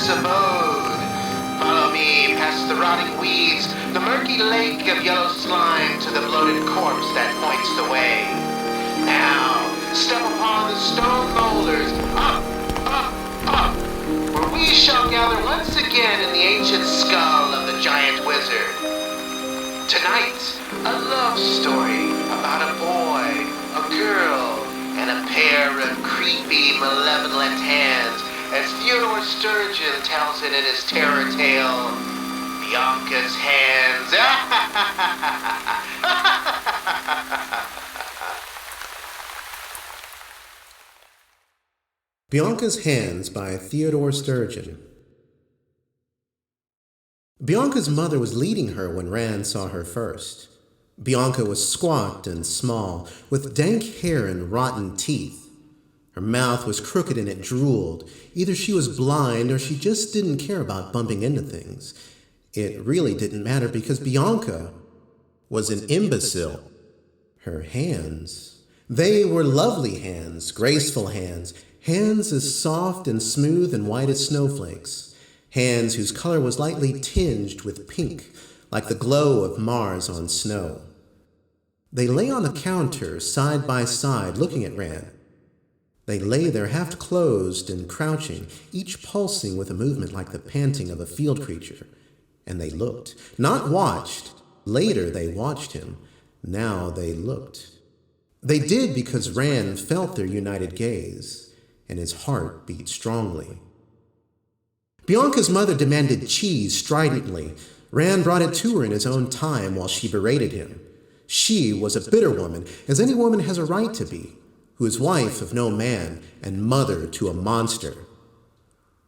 dangerous abode. Follow me past the rotting weeds, the murky lake of yellow slime, to the bloated corpse that points the way. Now, step upon the stone boulders, up, up, up, where we shall gather once again in the ancient skull of the giant wizard. Tonight, a love story about a boy, a girl, and a pair of creepy, malevolent hands, as Theodore Sturgeon tells it in his terror tale, Bianca's Hands. Bianca's Hands by Theodore Sturgeon. Bianca's mother was leading her when Rand saw her first. Bianca was squat and small, with dank hair and rotten teeth. Her mouth was crooked and it drooled. Either she was blind or she just didn't care about bumping into things. It really didn't matter because Bianca was an imbecile. Her hands, they were lovely hands, graceful hands, hands as soft and smooth and white as snowflakes, hands whose color was lightly tinged with pink, like the glow of Mars on snow. They lay on the counter, side by side, looking at Rand. They lay there half closed and crouching, each pulsing with a movement like the panting of a field creature. And they looked, not watched. Later they watched him. Now they looked. They did because Rand felt their united gaze, and his heart beat strongly. Bianca's mother demanded cheese stridently. Rand brought it to her in his own time while she berated him. She was a bitter woman, as any woman has a right to be, who is wife of no man and mother to a monster.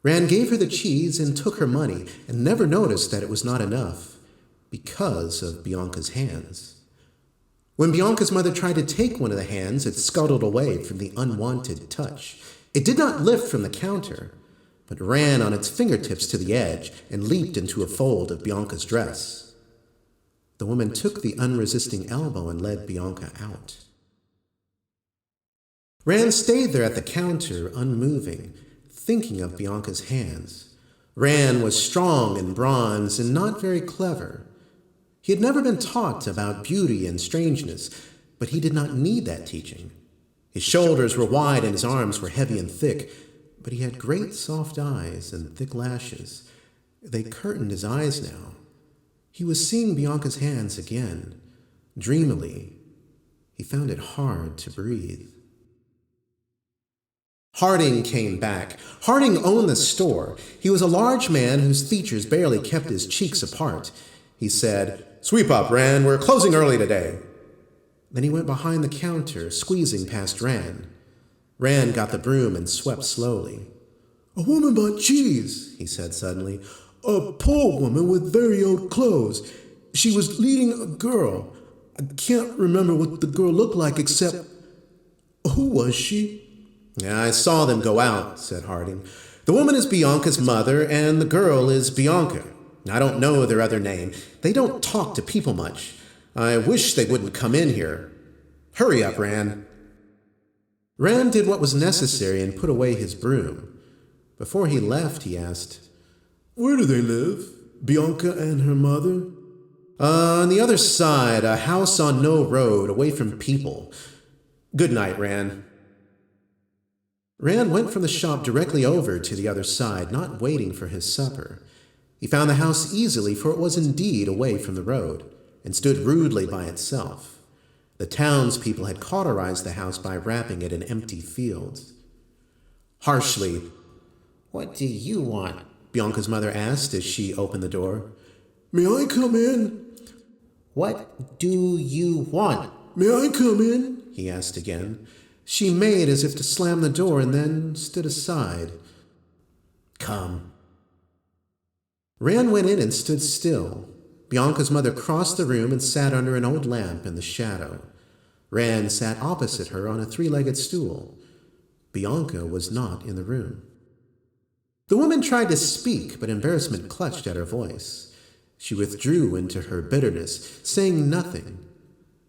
Rand gave her the cheese and took her money and never noticed that it was not enough because of Bianca's hands. When Bianca's mother tried to take one of the hands, it scuttled away from the unwanted touch. It did not lift from the counter, but ran on its fingertips to the edge and leaped into a fold of Bianca's dress. The woman took the unresisting elbow and led Bianca out. Rand stayed there at the counter, unmoving, thinking of Bianca's hands. Rand was strong and bronze and not very clever. He had never been taught about beauty and strangeness, but he did not need that teaching. His shoulders were wide and his arms were heavy and thick, but he had great soft eyes and thick lashes. They curtained his eyes now. He was seeing Bianca's hands again, dreamily. He found it hard to breathe. Harding came back. Harding owned the store. He was a large man whose features barely kept his cheeks apart. He said, "Sweep up, Rand. We're closing early today." Then he went behind the counter, squeezing past Rand. Rand got the broom and swept slowly. "A woman bought cheese," he said suddenly. "A poor woman with very old clothes. She was leading a girl. I can't remember what the girl looked like except... Who was she?" "I saw them go out," said Harding. "The woman is Bianca's mother, and the girl is Bianca. I don't know their other name. They don't talk to people much. I wish they wouldn't come in here. Hurry up, Rand." Rand did what was necessary and put away his broom. Before he left, he asked, "Where do they live, Bianca and her mother?" On the other side, a house on no road, away from people. Good night, Rand." Rand went from the shop directly over to the other side, not waiting for his supper. He found the house easily, for it was indeed away from the road, and stood rudely by itself. The townspeople had cauterized the house by wrapping it in empty fields. Harshly, "What do you want?" Bianca's mother asked as she opened the door. "May I come in?" "What do you want?" "May I come in?" he asked again. She made as if to slam the door and then stood aside. "Come." Rand went in and stood still. Bianca's mother crossed the room and sat under an old lamp in the shadow. Rand sat opposite her on a three-legged stool. Bianca was not in the room. The woman tried to speak, but embarrassment clutched at her voice. She withdrew into her bitterness, saying nothing.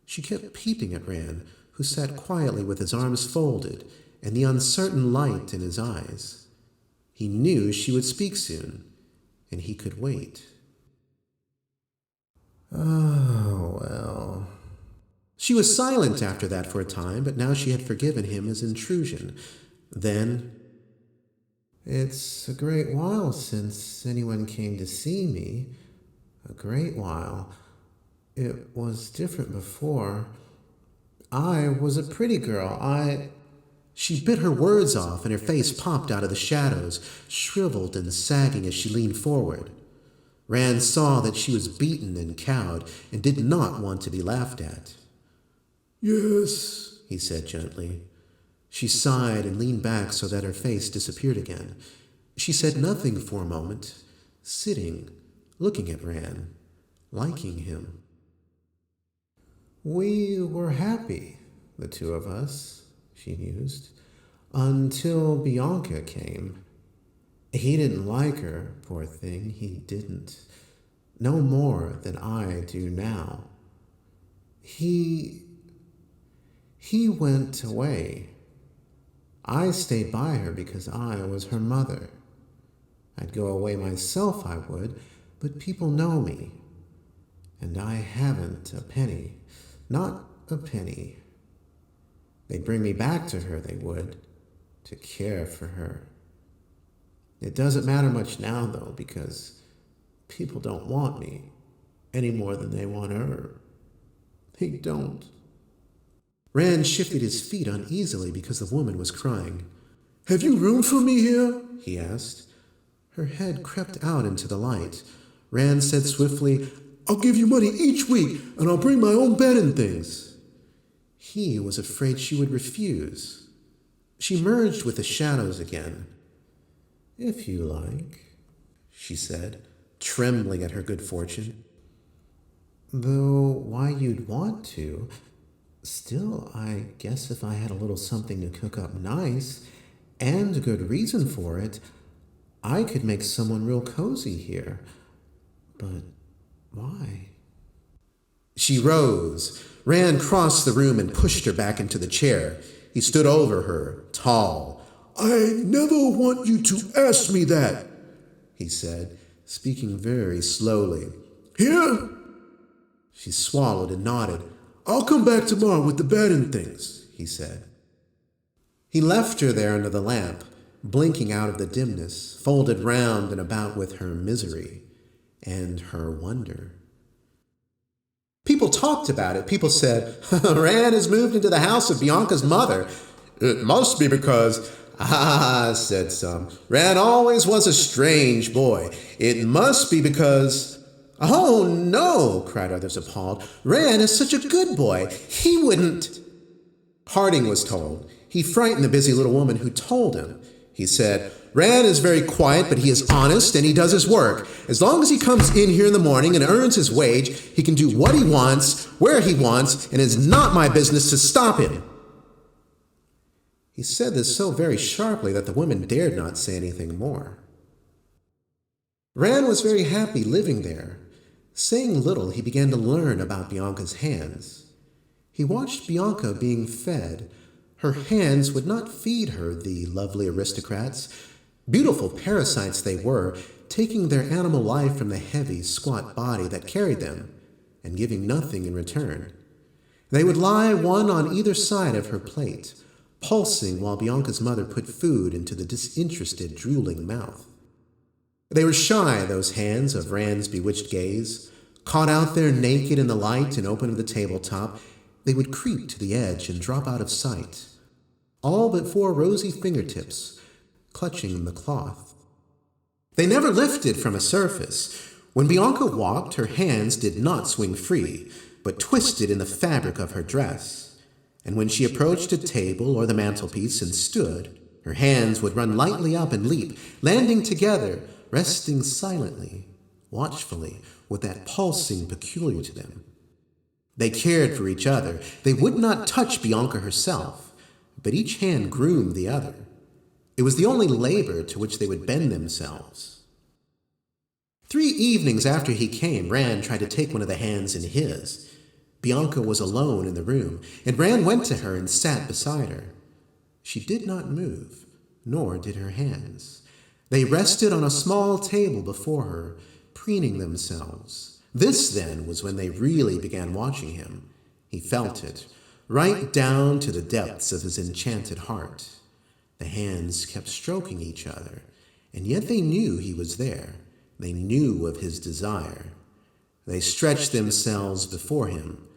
She kept peeping at Rand, who sat quietly with his arms folded and the uncertain light in his eyes. He knew she would speak soon, and he could wait. Oh, well. She was silent after that for a time, but now she had forgiven him his intrusion. Then, "It's a great while since anyone came to see me. A great while. It was different before. I was a pretty girl. She bit her words off, and her face popped out of the shadows, shriveled and sagging as she leaned forward. Rand saw that she was beaten and cowed, and did not want to be laughed at. "Yes," he said gently. She sighed and leaned back so that her face disappeared again. She said nothing for a moment, sitting, looking at Rand, liking him. "We were happy, the two of us," she mused, "until Bianca came. He didn't like her, poor thing, he didn't. No more than I do now. He went away. I stayed by her because I was her mother. I'd go away myself, I would, but people know me. And I haven't a penny, not a penny. They'd bring me back to her, they would, to care for her. It doesn't matter much now, though, because people don't want me any more than they want her. They don't." Rand shifted his feet uneasily because the woman was crying. "Have you room for me here?" he asked. Her head crept out into the light. Rand said swiftly, "I'll give you money each week, and I'll bring my own bed and things." He was afraid she would refuse. She merged with the shadows again. "If you like," she said, trembling at her good fortune. "Though why you'd want to. Still, I guess if I had a little something to cook up nice, and a good reason for it, I could make someone real cozy here. But why?" She rose. Rand crossed the room and pushed her back into the chair. He stood over her, tall. "I never want you to ask me that," he said, speaking very slowly. "Here?" She swallowed and nodded. "I'll come back tomorrow with the bed and things," he said. He left her there under the lamp, blinking out of the dimness, folded round and about with her misery and her wonder. People talked about it. People said, "Rand has moved into the house of Bianca's mother. It must be because..." "Ah," said some, "Rand always was a strange boy. It must be because..." "Oh, no," cried others appalled. "Rand is such a good boy. He wouldn't..." Harding was told. He frightened the busy little woman who told him. He said, "Rand is very quiet, but he is honest and he does his work. As long as he comes in here in the morning and earns his wage, he can do what he wants, where he wants, and it's not my business to stop him." He said this so very sharply that the women dared not say anything more. Rand was very happy living there. Saying little, he began to learn about Bianca's hands. He watched Bianca being fed. Her hands would not feed her, the lovely aristocrats. Beautiful parasites they were, taking their animal life from the heavy, squat body that carried them, and giving nothing in return. They would lie one on either side of her plate, pulsing while Bianca's mother put food into the disinterested, drooling mouth. They were shy, those hands, of Rand's bewitched gaze. Caught out there naked in the light and open of the tabletop, they would creep to the edge and drop out of sight, all but 4 rosy fingertips, clutching the cloth. They never lifted from a surface. When Bianca walked, her hands did not swing free, but twisted in the fabric of her dress. And when she approached a table or the mantelpiece and stood, her hands would run lightly up and leap, landing together, resting silently, watchfully, with that pulsing peculiar to them. They cared for each other. They would not touch Bianca herself, but each hand groomed the other. It was the only labor to which they would bend themselves. 3 evenings after he came, Rand tried to take one of the hands in his. Bianca was alone in the room, and Rand went to her and sat beside her. She did not move, nor did her hands. They rested on a small table before her, preening themselves. This, then, was when they really began watching him. He felt it, right down to the depths of his enchanted heart. The hands kept stroking each other, and yet they knew he was there. They knew of his desire. They stretched themselves before him,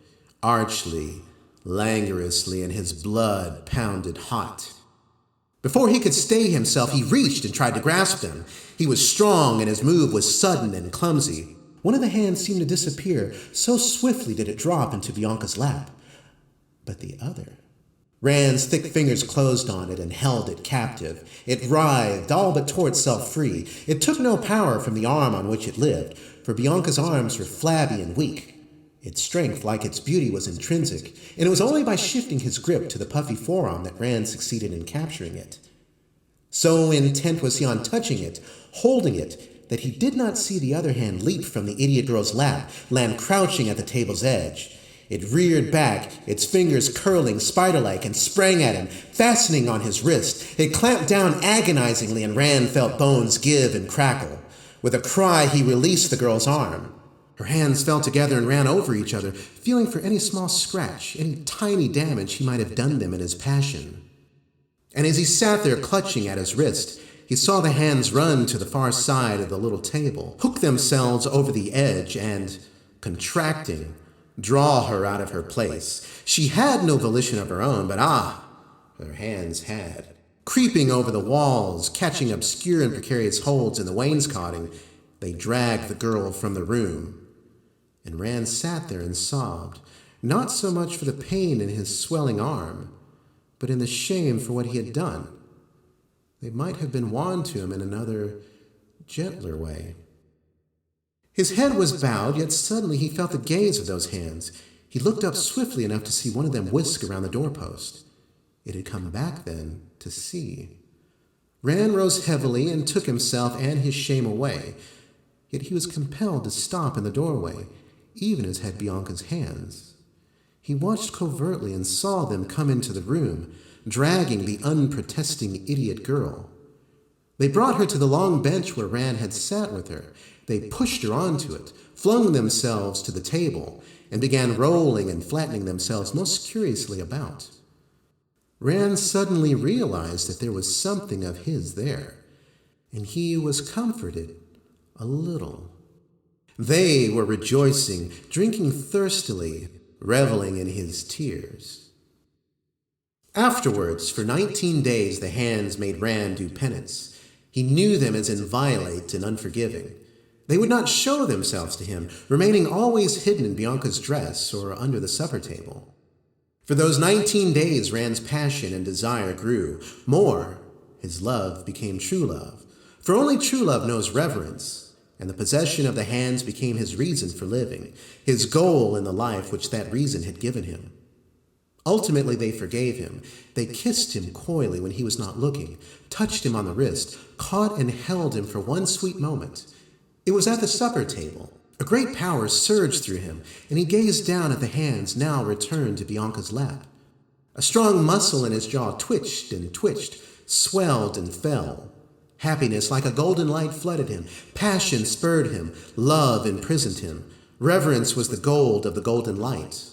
archly, languorously, and his blood pounded hot. Before he could stay himself, he reached and tried to grasp them. He was strong, and his move was sudden and clumsy. One of the hands seemed to disappear, so swiftly did it drop into Bianca's lap. But the other... Rand's thick fingers closed on it and held it captive. It writhed, all but tore itself free. It took no power from the arm on which it lived, for Bianca's arms were flabby and weak. Its strength, like its beauty, was intrinsic, and it was only by shifting his grip to the puffy forearm that Rand succeeded in capturing it. So intent was he on touching it, holding it, that he did not see the other hand leap from the idiot girl's lap, land crouching at the table's edge. It reared back, its fingers curling spider-like, and sprang at him, fastening on his wrist. It clamped down agonizingly, and Rand felt bones give and crackle. With a cry, he released the girl's arm. Her hands fell together and ran over each other, feeling for any small scratch, any tiny damage he might have done them in his passion. And as he sat there clutching at his wrist, he saw the hands run to the far side of the little table, hook themselves over the edge, and, contracting, draw her out of her place. She had no volition of her own, but her hands had. Creeping over the walls, catching obscure and precarious holds in the wainscoting, they dragged the girl from the room. And Rand sat there and sobbed, not so much for the pain in his swelling arm, but in the shame for what he had done. They might have been won to him in another, gentler way. His head was bowed, yet suddenly he felt the gaze of those hands. He looked up swiftly enough to see one of them whisk around the doorpost. It had come back then to see. Rand rose heavily and took himself and his shame away, yet he was compelled to stop in the doorway, even as had Bianca's hands. He watched covertly and saw them come into the room, dragging the unprotesting idiot girl. They brought her to the long bench where Rand had sat with her. They pushed her onto it, flung themselves to the table, and began rolling and flattening themselves most curiously about. Rand suddenly realized that there was something of his there, and he was comforted a little. They were rejoicing, drinking thirstily, reveling in his tears. Afterwards, for 19 days, the hands made Rand do penance. He knew them as inviolate and unforgiving. They would not show themselves to him, remaining always hidden in Bianca's dress or under the supper table. For those 19 days, Rand's passion and desire grew. More, his love became true love. For only true love knows reverence, and the possession of the hands became his reason for living, his goal in the life which that reason had given him. Ultimately, they forgave him. They kissed him coyly when he was not looking, touched him on the wrist, caught and held him for one sweet moment. It was at the supper table. A great power surged through him, and he gazed down at the hands now returned to Bianca's lap. A strong muscle in his jaw twitched and twitched, swelled and fell. Happiness like a golden light flooded him. Passion spurred him. Love imprisoned him. Reverence was the gold of the golden light.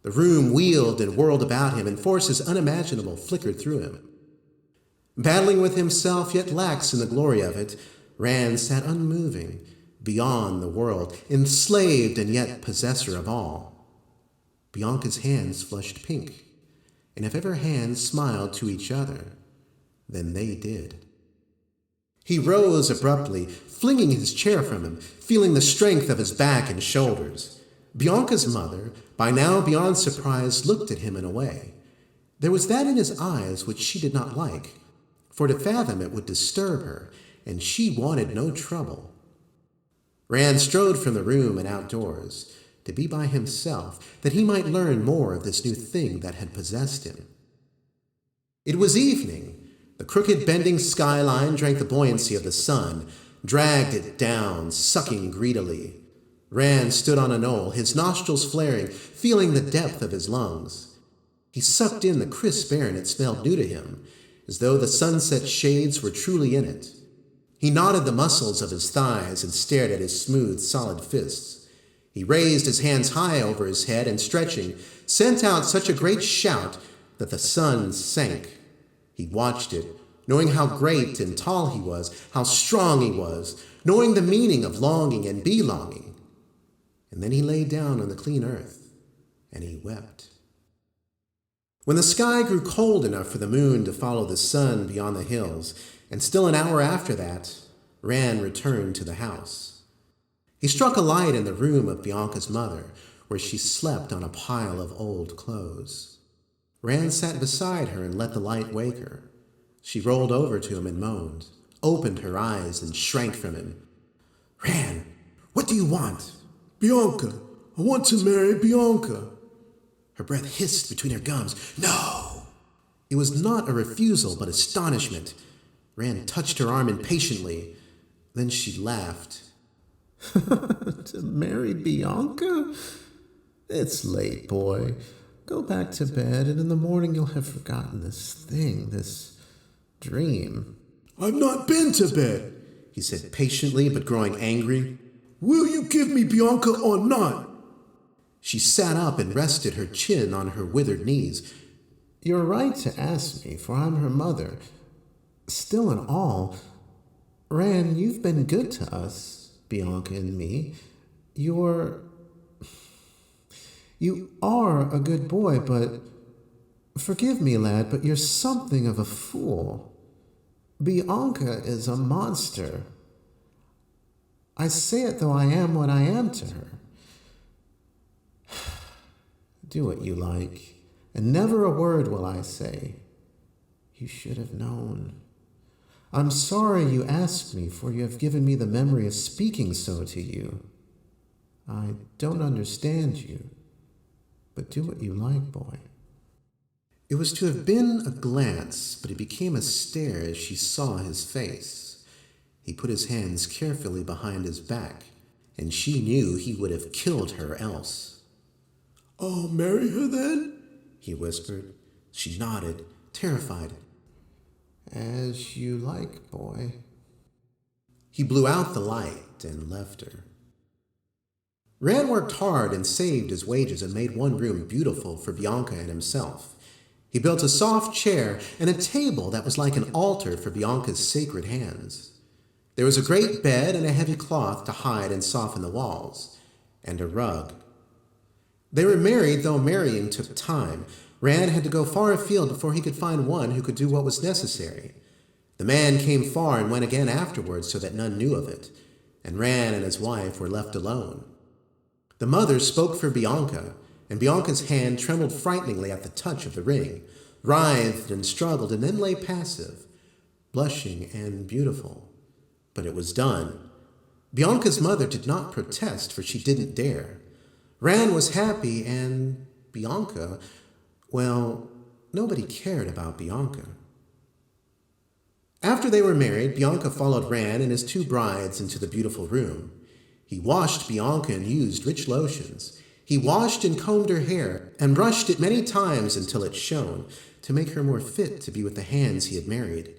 The room wheeled and whirled about him, and forces unimaginable flickered through him. Battling with himself, yet lax in the glory of it, Rand sat unmoving, beyond the world, enslaved and yet possessor of all. Bianca's hands flushed pink, and if ever hands smiled to each other, then they did. He rose abruptly, flinging his chair from him, feeling the strength of his back and shoulders. Bianca's mother, by now beyond surprise, looked at him in a way. There was that in his eyes which she did not like, for to fathom it would disturb her, and she wanted no trouble. Rand strode from the room and outdoors, to be by himself, that he might learn more of this new thing that had possessed him. It was evening. The crooked bending skyline drank the buoyancy of the sun, dragged it down, sucking greedily. Rand stood on a knoll, his nostrils flaring, feeling the depth of his lungs. He sucked in the crisp air, and it smelled new to him, as though the sunset shades were truly in it. He knotted the muscles of his thighs and stared at his smooth, solid fists. He raised his hands high over his head and, stretching, sent out such a great shout that the sun sank. He watched it, knowing how great and tall he was, how strong he was, knowing the meaning of longing and belonging. And then he lay down on the clean earth, and he wept. When the sky grew cold enough for the moon to follow the sun beyond the hills, and still an hour after that, Ran returned to the house. He struck a light in the room of Bianca's mother, where she slept on a pile of old clothes. Ran sat beside her and let the light wake her. She rolled over to him and moaned, opened her eyes and shrank from him. "Ran, what do you want?" "Bianca, I want to marry Bianca." Her breath hissed between her gums. "No!" It was not a refusal, but astonishment. Ran touched her arm impatiently. Then she laughed. "To marry Bianca? It's late, boy. Go back to bed, and in the morning you'll have forgotten this dream." "I've not been to bed," he said patiently, but growing angry. "Will you give me Bianca or not?" She sat up and rested her chin on her withered knees. "You're right to ask me, for I'm her mother. Still in all, Ran, you've been good to us, Bianca and me. You are a good boy, but forgive me, lad, but you're something of a fool. Bianca is a monster. I say it though I am what I am to her. Do what you like, and never a word will I say. You should have known. I'm sorry you asked me, for you have given me the memory of speaking so to you. I don't understand you, but do what you like, boy." It was to have been a glance, but it became a stare as she saw his face. He put his hands carefully behind his back, and she knew he would have killed her else. "I'll marry her then?" he whispered. She nodded, terrified. "As you like, boy." He blew out the light and left her. Ran worked hard and saved his wages and made one room beautiful for Bianca and himself. He built a soft chair and a table that was like an altar for Bianca's sacred hands. There was a great bed and a heavy cloth to hide and soften the walls, and a rug. They were married, though marrying took time. Ran had to go far afield before he could find one who could do what was necessary. The man came far and went again afterwards so that none knew of it, and Ran and his wife were left alone. The mother spoke for Bianca, and Bianca's hand trembled frighteningly at the touch of the ring, writhed and struggled, and then lay passive, blushing and beautiful. But it was done. Bianca's mother did not protest, for she didn't dare. Ran was happy, and Bianca, well, nobody cared about Bianca. After they were married, Bianca followed Ran and his two brides into the beautiful room. He washed Bianca and used rich lotions. He washed and combed her hair and brushed it many times until it shone, to make her more fit to be with the hands he had married.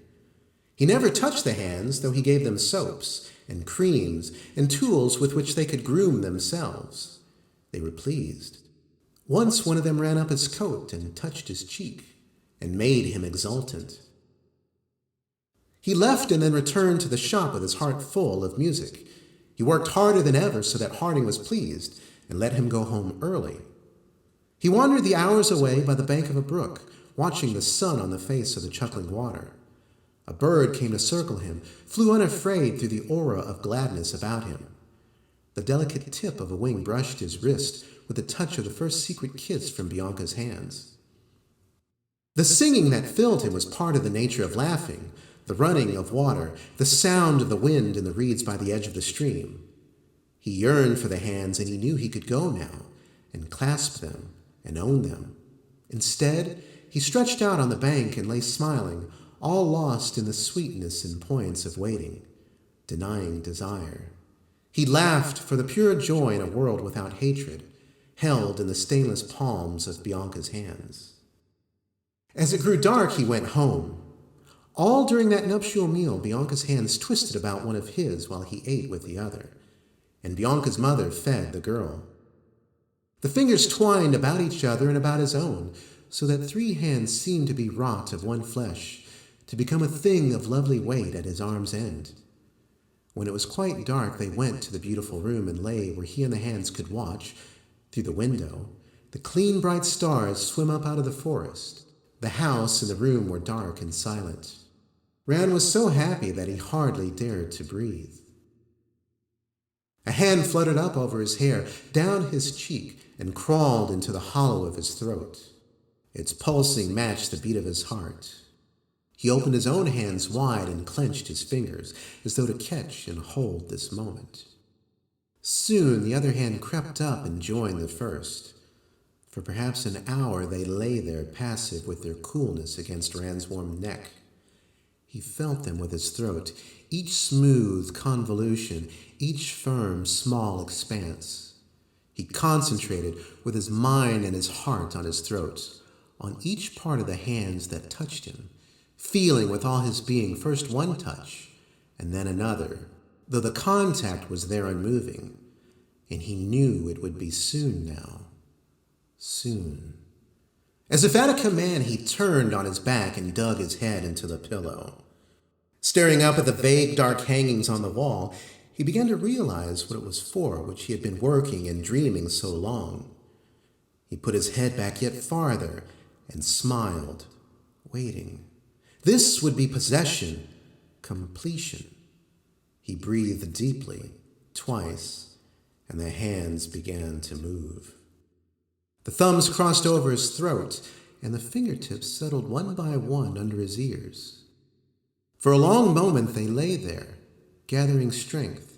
He never touched the hands, though he gave them soaps and creams and tools with which they could groom themselves. They were pleased. Once one of them ran up his coat and touched his cheek and made him exultant. He left and then returned to the shop with his heart full of music. He worked harder than ever so that Harding was pleased and let him go home early. He wandered the hours away by the bank of a brook, watching the sun on the face of the chuckling water. A bird came to circle him, flew unafraid through the aura of gladness about him. The delicate tip of a wing brushed his wrist with the touch of the first secret kiss from Bianca's hands. The singing that filled him was part of the nature of laughing, the running of water, the sound of the wind in the reeds by the edge of the stream. He yearned for the hands, and he knew he could go now and clasp them and own them. Instead, he stretched out on the bank and lay smiling, all lost in the sweetness and points of waiting, denying desire. He laughed for the pure joy in a world without hatred, held in the stainless palms of Bianca's hands. As it grew dark, he went home. All during that nuptial meal, Bianca's hands twisted about one of his while he ate with the other, and Bianca's mother fed the girl. The fingers twined about each other and about his own, so that 3 hands seemed to be wrought of one flesh, to become a thing of lovely weight at his arm's end. When it was quite dark, they went to the beautiful room and lay where he and the hands could watch, through the window, the clean bright stars swim up out of the forest. The house and the room were dark and silent. Ran was so happy that he hardly dared to breathe. A hand fluttered up over his hair, down his cheek, and crawled into the hollow of his throat. Its pulsing matched the beat of his heart. He opened his own hands wide and clenched his fingers, as though to catch and hold this moment. Soon the other hand crept up and joined the first. For perhaps an hour they lay there passive with their coolness against Rand's warm neck. He felt them with his throat, each smooth convolution, each firm, small expanse. He concentrated with his mind and his heart on his throat, on each part of the hands that touched him, feeling with all his being first one touch and then another, though the contact was there unmoving, and he knew it would be soon now. Soon. As if at a command, he turned on his back and dug his head into the pillow. Staring up at the vague dark hangings on the wall, he began to realize what it was for which he had been working and dreaming so long. He put his head back yet farther and smiled, waiting. This would be possession, completion. He breathed deeply, twice, and the hands began to move. The thumbs crossed over his throat, and the fingertips settled one by one under his ears. For a long moment they lay there, gathering strength.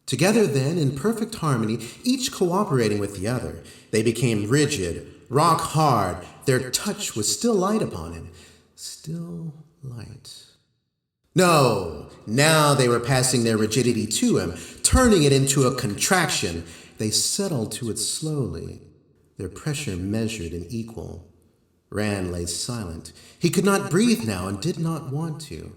Together then, in perfect harmony, each cooperating with the other, they became rigid, rock hard. Their touch was still light upon him, still light. No, now they were passing their rigidity to him, turning it into a contraction. They settled to it slowly, their pressure measured and equal. Rand lay silent. He could not breathe now and did not want to.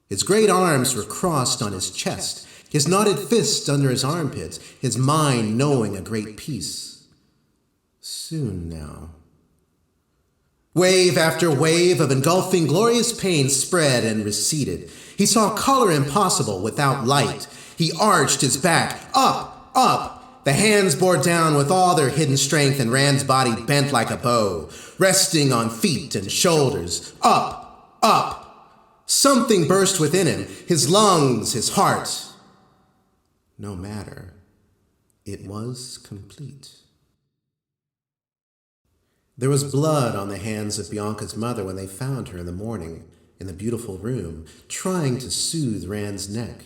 His great arms were crossed on his chest, his knotted fists under his armpits, his mind knowing a great peace. Soon now. Wave after wave of engulfing glorious pain spread and receded. He saw color impossible without light. He arched his back, up, up. The hands bore down with all their hidden strength, and Rand's body bent like a bow, resting on feet and shoulders, up, up. Something burst within him, his lungs, his heart. No matter. It was complete. There was blood on the hands of Bianca's mother when they found her in the morning in the beautiful room, trying to soothe Rand's neck.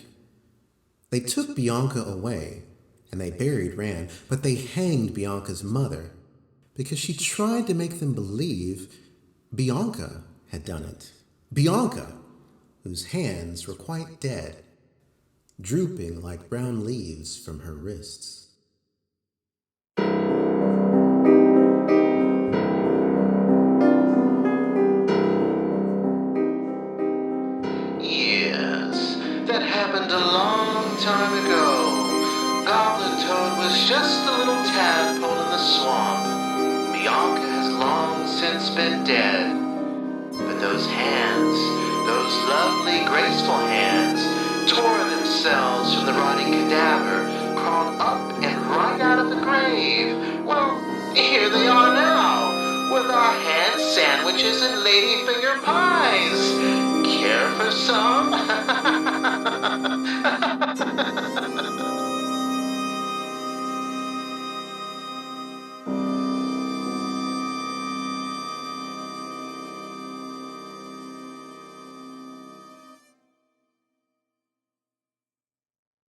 They took Bianca away, and they buried Rand, but they hanged Bianca's mother because she tried to make them believe Bianca had done it. Bianca, whose hands were quite dead, drooping like brown leaves from her wrists. Yes, that happened a long time ago. Goblin Toad was just a little tadpole in the swamp. Bianca has long since been dead. But those hands, those lovely, graceful hands, tore themselves from the rotting cadaver, crawled up and right out of the grave. Well, here they are now, with our hand sandwiches and ladyfinger pies. Care for some?